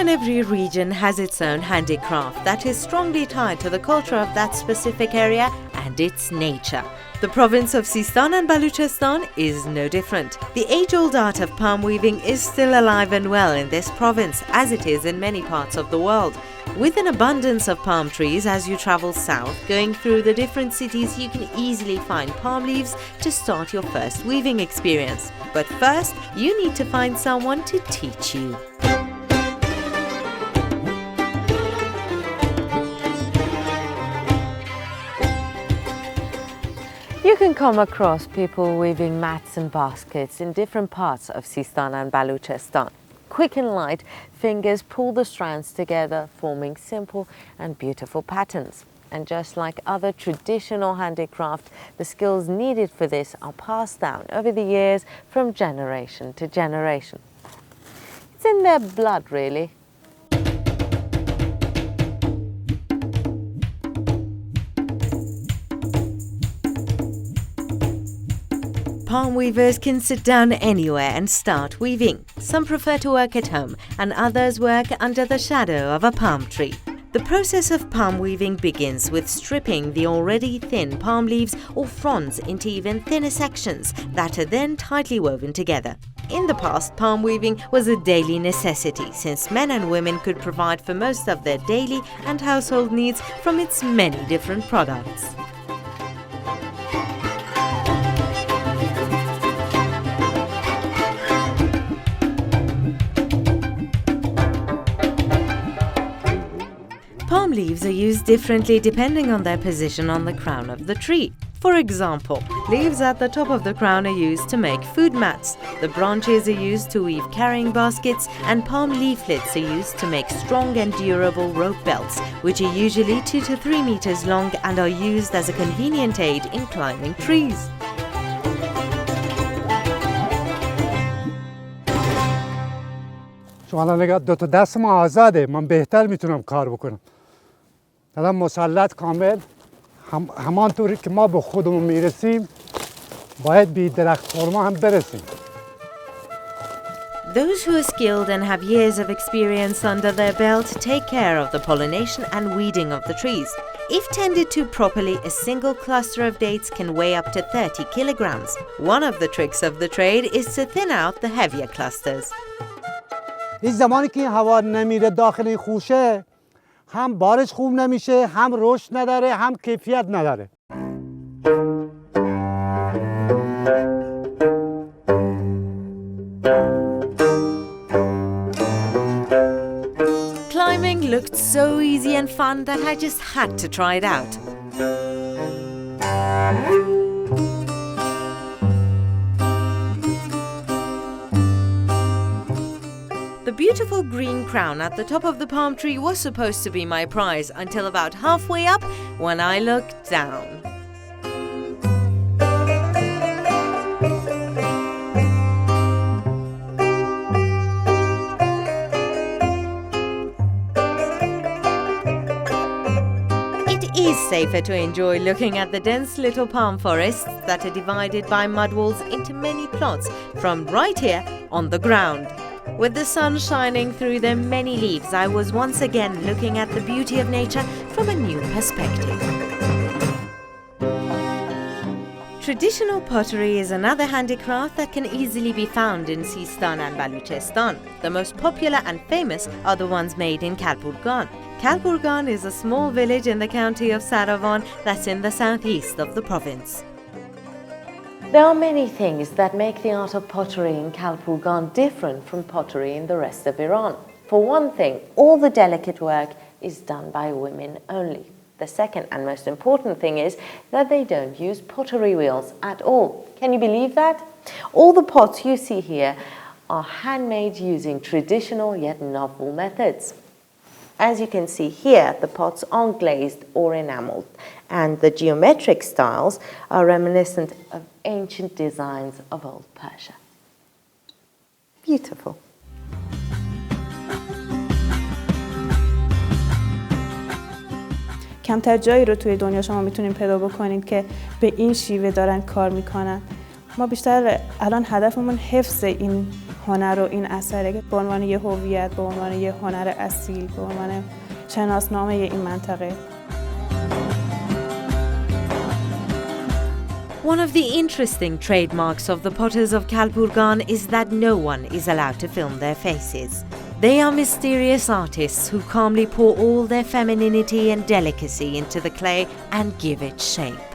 and every region has its own handicraft that is strongly tied to the culture of that specific area and its nature. The province of Sistan and Baluchestan is no different. The age-old art of palm weaving is still alive and well in this province, as it is in many parts of the world. With an abundance of palm trees as you travel south, going through the different cities, you can easily find palm leaves to start your first weaving experience. But first, you need to find someone to teach you. You can come across people weaving mats and baskets in different parts of Sistan and Baluchestan. Quick and light fingers pull the strands together, forming simple and beautiful patterns. And just like other traditional handicraft, the skills needed for this are passed down over the years from generation to generation. It's in their blood, really. Palm weavers can sit down anywhere and start weaving. Some prefer to work at home and others work under the shadow of a palm tree. The process of palm weaving begins with stripping the already thin palm leaves or fronds into even thinner sections that are then tightly woven together. In the past, palm weaving was a daily necessity since men and women could provide for most of their daily and household needs from its many different products. Palm leaves are used differently depending on their position on the crown of the tree. For example, leaves at the top of the crown are used to make food mats, the branches are used to weave carrying baskets, and palm leaflets are used to make strong and durable rope belts, which are usually 2 to 3 meters long and are used as a convenient aid in climbing trees. شما الان نگاه دو تا دست ما آزاده، من بهتر میتونم کار بکنم. الان مسلط کامل همانطوری که ما به خودمون میرسیم باید به درخت خرما هم برسیم. Those who are skilled and have years of experience under their belt take care of the pollination and weeding of the trees. If tended to properly, a single cluster of dates can weigh up to 30 kilograms. One of the tricks of the trade is to thin out the heavier clusters. این زمانی که این هوا نمیره داخل این خوشه هم بارش خوب نمیشه، هم رشد نداره، هم کیفیت نداره. Climbing looked so easy and fun that I just had to try it out. The beautiful green crown at the top of the palm tree was supposed to be my prize until about halfway up when I looked down. It is safer to enjoy looking at the dense little palm forests that are divided by mud walls into many plots from right here on the ground. With the sun shining through their many leaves, I was once again looking at the beauty of nature from a new perspective. Traditional pottery is another handicraft that can easily be found in Sistan and Baluchestan. The most popular and famous are the ones made in Kalpourgan. Kalpourgan is a small village in the county of Saravon that's in the southeast of the province. There are many things that make the art of pottery in Kalpourgan different from pottery in the rest of Iran. For one thing, all the delicate work is done by women only. The second and most important thing is that they don't use pottery wheels at all. Can you believe that? All the pots you see here are handmade using traditional yet novel methods. As you can see here, the pots aren't glazed or enameled, and the geometric styles are reminiscent of ancient designs of old Persia. Beautiful. کمتر جایی رو توی دنیا شما میتونین پیدا بکنید که به این شیوه دارن کار میکنن. ما بیشتر الان هدفمون حفظ این هنر و این اثره که به عنوان یه هویت، به عنوان یه هنر اصیل، به عنوان شناسنامه این منطقه. One of the interesting trademarks of the potters of Kalpourgan is that no one is allowed to film their faces. They are mysterious artists who calmly pour all their femininity and delicacy into the clay and give it shape.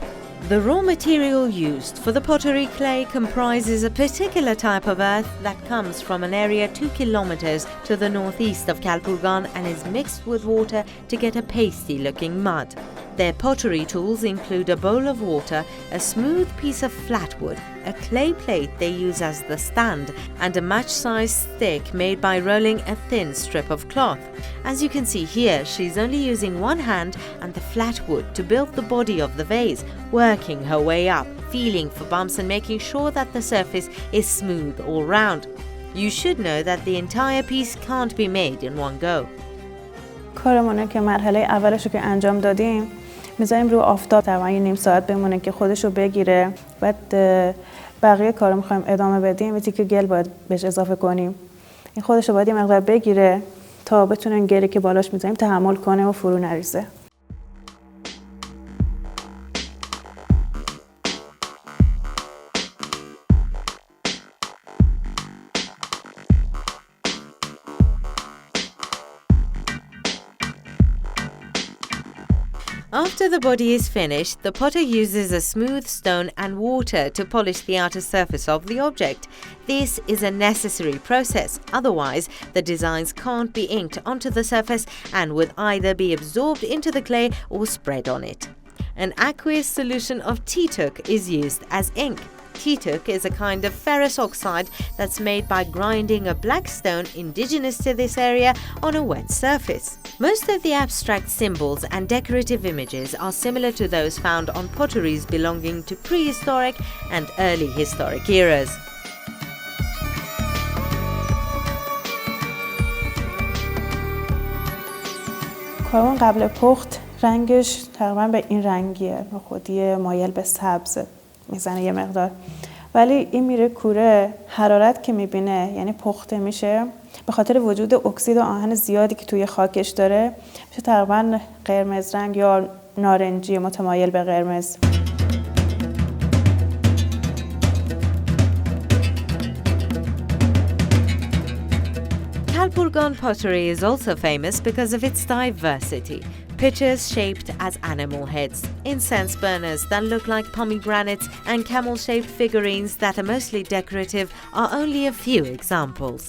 The raw material used for the pottery clay comprises a particular type of earth that comes from an area 2 kilometers to the northeast of Kalpourgan and is mixed with water to get a pasty-looking mud. Their pottery tools include a bowl of water, a smooth piece of flat wood, a clay plate they use as the stand, and a match-sized stick made by rolling a thin strip of cloth. As you can see here, she's only using one hand and the flat wood to build the body of the vase, working her way up, feeling for bumps and making sure that the surface is smooth all round. You should know that the entire piece can't be made in one go. کارمونه که مرحله اولشو که انجام دادیم میذاریم رو آفتاب تقریبا نیم ساعت بمونه که خودشو بگیره. بعد بقیه کارو میخوایم ادامه بدیم، یه تیکه گل باید بهش اضافه کنیم. این خودشو باید یه مقدار بگیره تا بتونن گلی که بالاش میذاریم تحمل کنه و فرو نریزه. After the body is finished, the potter uses a smooth stone and water to polish the outer surface of the object. This is a necessary process, otherwise the designs can't be inked onto the surface and would either be absorbed into the clay or spread on it. An aqueous solution of T-Tuk is used as ink. T-Tuk is a kind of ferrous oxide that's made by grinding a black stone indigenous to this area on a wet surface. Most of the abstract symbols and decorative images are similar to those found on potteries belonging to prehistoric and early historic eras. کارون قبل پخت رنگش تقریبا به این رنگیه، به خودی مایل به سبز میزنه یه مقدار، ولی این میره کوره، حرارت که میبینه یعنی پخته میشه، به خاطر وجود اکسید و آهن زیادی که توی خاکش داره میشه تقریبا قرمز رنگ یا نارنجی متمایل به قرمز. Kalpourgan pottery is also famous because of its diversity. Pitchers shaped as animal heads, incense burners that look like pomegranates, and camel-shaped figurines that are mostly decorative are only a few examples.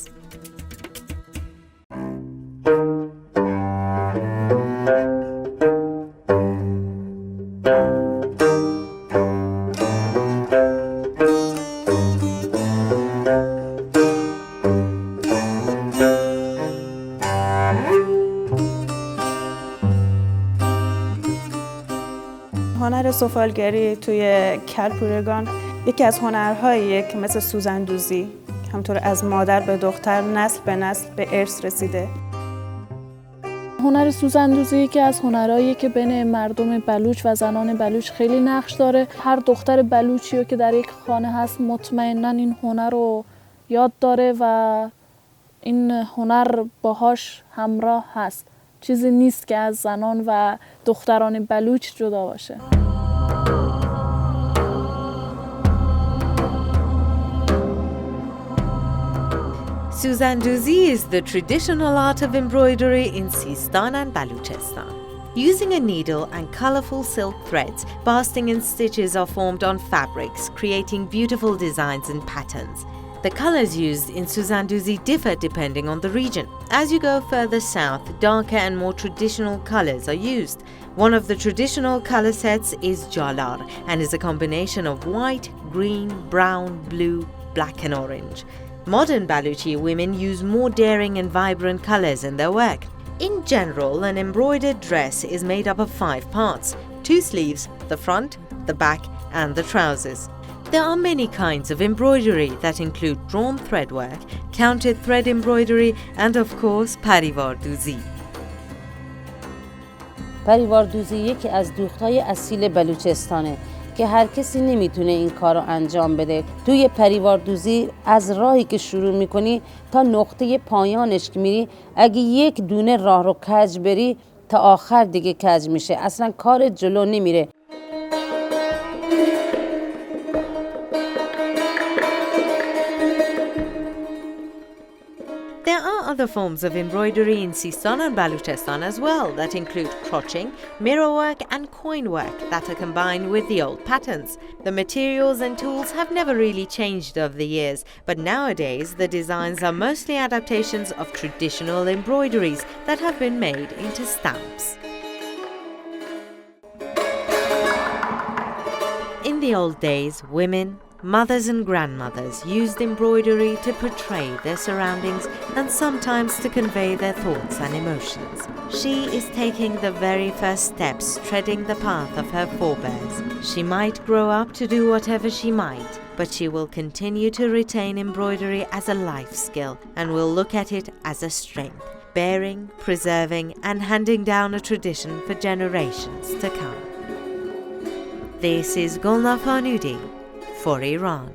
هنر سفالگری توی کلپورگان یکی از هنرهاییه که مثل سوزن-دوزی همطور از مادر به دختر نسل به نسل به ارث رسیده. هنر سوزن-دوزی که از هنرهاییه که بین مردم بلوچ و زنان بلوچ خیلی نقش داره. هر دختر بلوچی که در یک خانه هست مطمئناً این هنر رو یاد داره و این هنر باهاش همراه هست. چیزی نیست که از زنان و دختران بلوچ جدا باشه. Soozan-Doozi is the traditional art of embroidery in Sistan and Baluchestan. Using a needle and colorful silk threads, basting and stitches are formed on fabrics, creating beautiful designs and patterns. The colors used in Soozan-Doozi differ depending on the region. As you go further south, darker and more traditional colors are used. One of the traditional color sets is jalar and is a combination of white, green, brown, blue, black and orange. Modern Baluchi women use more daring and vibrant colors in their work. In general, an embroidered dress is made up of 5 parts: 2 sleeves, the front, the back and the trousers. There are many kinds of embroidery that include drawn thread work, counted thread embroidery and of course Handicraft. Handicraft یکی از دوخت‌های اصیل بلوچستانه که هر کسی نمیتونه این کار رو انجام بده. توی پریوار دوزی از راهی که شروع میکنی تا نقطه پایانش که میری، اگه یک دونه راه رو کج بری تا آخر دیگه کج میشه، اصلا کار جلو نمیره. There are other forms of embroidery in Sistan and Baluchestan as well that include crotching, mirrorwork and coin work that are combined with the old patterns. The materials and tools have never really changed over the years, but nowadays the designs are mostly adaptations of traditional embroideries that have been made into stamps. In the old days, women, mothers and grandmothers used embroidery to portray their surroundings and sometimes to convey their thoughts and emotions. She is taking the very first steps, treading the path of her forebears. She might grow up to do whatever she might, but she will continue to retain embroidery as a life skill and will look at it as a strength, bearing, preserving and handing down a tradition for generations to come. This is Gulnaz Farnudi for Iran.